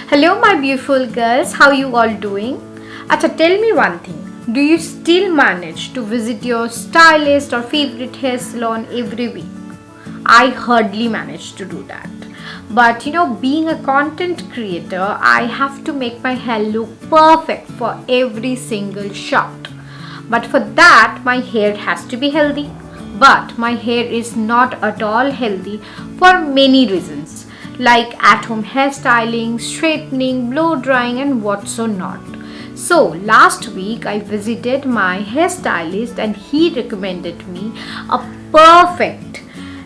Hello my beautiful girls, how you all doing? Acha, tell me one thing. Do you still manage to visit your stylist or favorite hair salon every week? I hardly manage to do that. But being a content creator, I have to make my hair look perfect for every single shot. But for that, my hair has to be healthy. But my hair is not at all healthy for many reasons, like at home hairstyling, straightening, blow drying, and what so not. So, last week I visited my hairstylist and he recommended me a perfect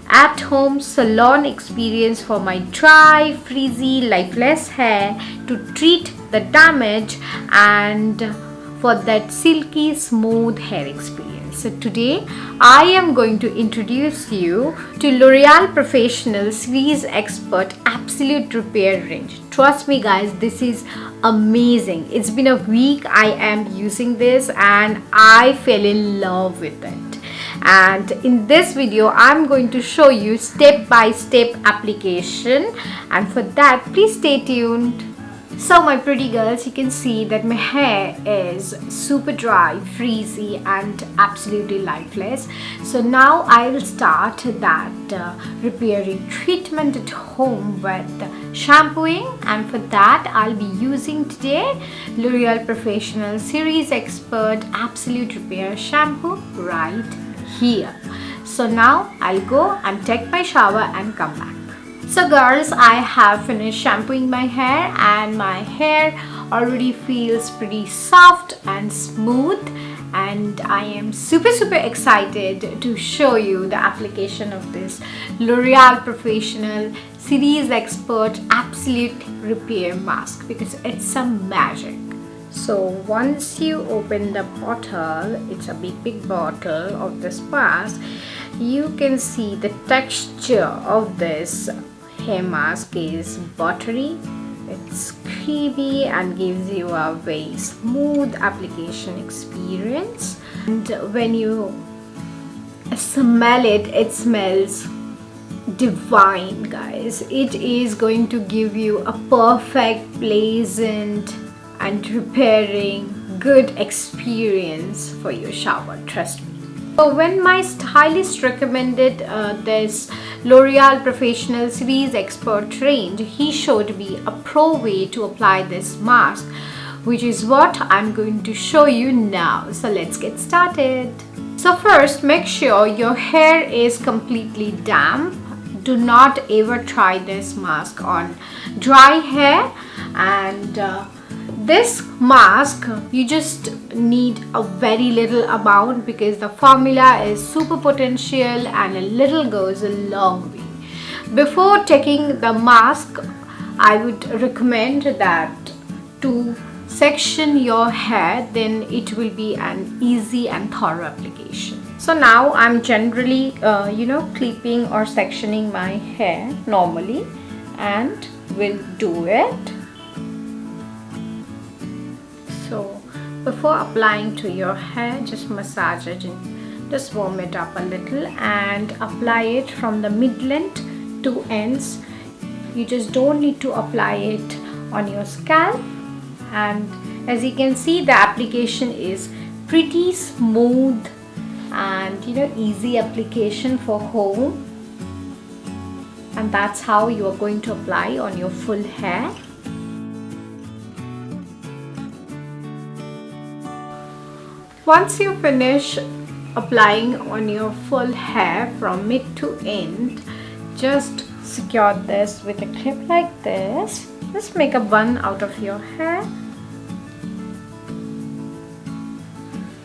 at home salon experience for my dry, frizzy, lifeless hair to treat the damage and for that silky smooth hair experience. So today I am going to introduce you to L'Oreal Professional Series Expert Absolute Repair Range. Trust me guys, this is amazing. It's been a week I am using this and I fell in love with it. And in this video I'm going to show you step-by-step application, and for that please stay tuned. So my pretty girls, you can see that my hair is super dry, frizzy and absolutely lifeless. So now I will start that repairing treatment at home with shampooing, and for that I'll be using today L'Oreal Professional Series Expert Absolute Repair Shampoo right here. So now I'll go and take my shower and come back. So girls, I have finished shampooing my hair and my hair already feels pretty soft and smooth, and I am super excited to show you the application of this L'Oreal Professional Series Expert Absolute Repair Mask because it's some magic. So once you open the bottle, it's a big bottle of this mask, you can see the texture of this hair mask is buttery, it's creamy and gives you a very smooth application experience. And when you smell it, it smells divine guys. It is going to give you a perfect, pleasant and repairing good experience for your shower, trust me. So when my stylist recommended this L'Oreal Professional Series Expert range, he showed me a pro way to apply this mask, which is what I'm going to show you now. So let's get started. So first, make sure your hair is completely damp. Do not ever try this mask on dry hair, and this mask you just need a very little amount because the formula is super potential and a little goes a long way. Before taking the mask, I would recommend that to section your hair, then it will be an easy and thorough application. So now I'm generally clipping or sectioning my hair normally, and will do it. So before applying to your hair, just massage it and just warm it up a little and apply it from the mid-length to ends. You just don't need to apply it on your scalp, and as you can see the application is pretty smooth and easy application for home, and that's how you are going to apply on your full hair. Once you finish applying on your full hair from mid to end, just secure this with a clip like this. Just make a bun out of your hair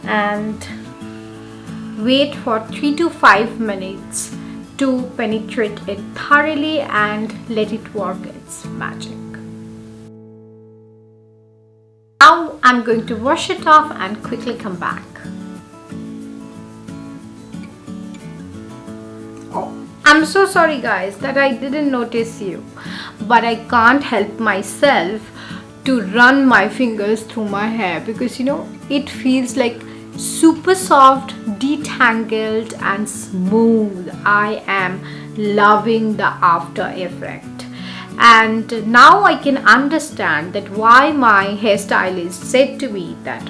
and wait for 3 to 5 minutes to penetrate it thoroughly and let it work its magic. Now I'm going to wash it off and quickly come back. Oh, I'm so sorry guys that I didn't notice you, but I can't help myself to run my fingers through my hair because it feels like super soft, detangled and smooth. I am loving the after effect. And now I can understand that why my hairstylist said to me that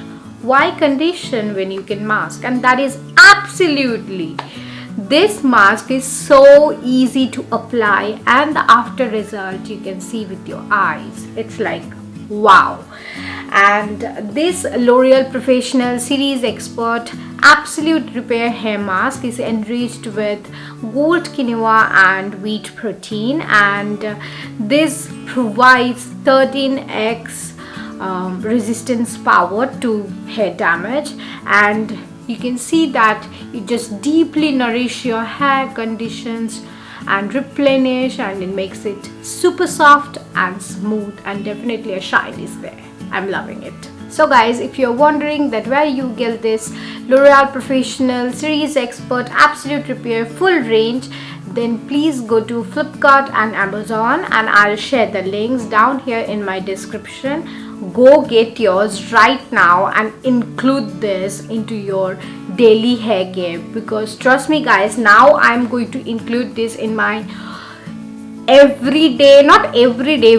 why condition when you can mask, and that is absolutely, this mask is so easy to apply, and the after result you can see with your eyes. It's like wow. And this L'Oreal Professional Series Expert Absolute Repair Hair Mask is enriched with gold quinoa and wheat protein, and this provides 13x resistance power to hair damage, and you can see that it just deeply nourish your hair conditions and replenish, and it makes it super soft and smooth, and definitely a shine is there. I'm loving it. So guys, if you're wondering that where you get this L'Oreal Professional Series Expert Absolute Repair full range, then please go to Flipkart and Amazon, and I'll share the links down here in my description. Go get yours right now and include this into your daily hair care, because trust me guys, now I'm going to include this in my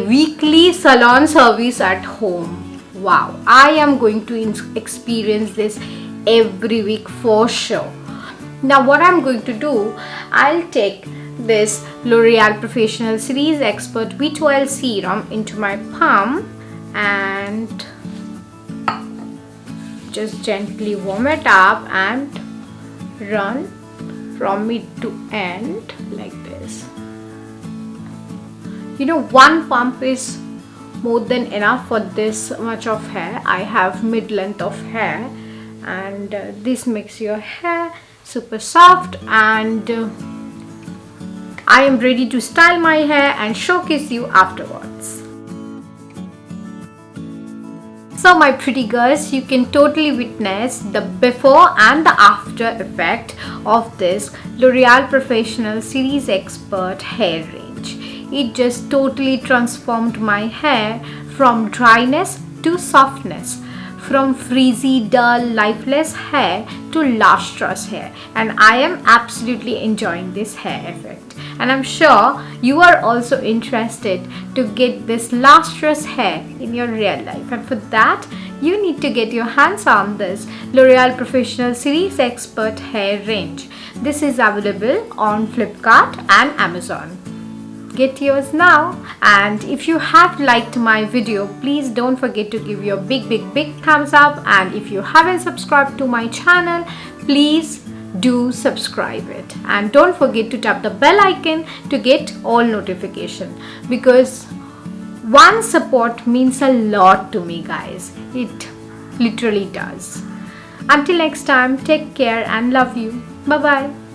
weekly salon service at home. Wow, I am going to experience this every week for sure. Now what I'm going to do, I'll take this L'Oreal Professional Series Expert V12 serum into my palm and just gently warm it up and run from mid to end like this. You know, one pump is more than enough for this much of hair. I have mid length of hair, and this makes your hair super soft, and I am ready to style my hair and showcase you afterwards. So my pretty girls, you can totally witness the before and the after effect of this L'Oreal Professional Series Expert hair range. It just totally transformed my hair from dryness to softness, from frizzy, dull, lifeless hair to lustrous hair, and I am absolutely enjoying this hair effect, and I'm sure you are also interested to get this lustrous hair in your real life, and for that you need to get your hands on this L'Oreal Professional Series Expert hair range. This is available on Flipkart and Amazon. Get yours now, and if you have liked my video, please don't forget to give your big thumbs up, and if you haven't subscribed to my channel, please do subscribe it, and don't forget to tap the bell icon to get all notification, because one support means a lot to me guys. It literally does. Until next time, take care and love you. Bye bye.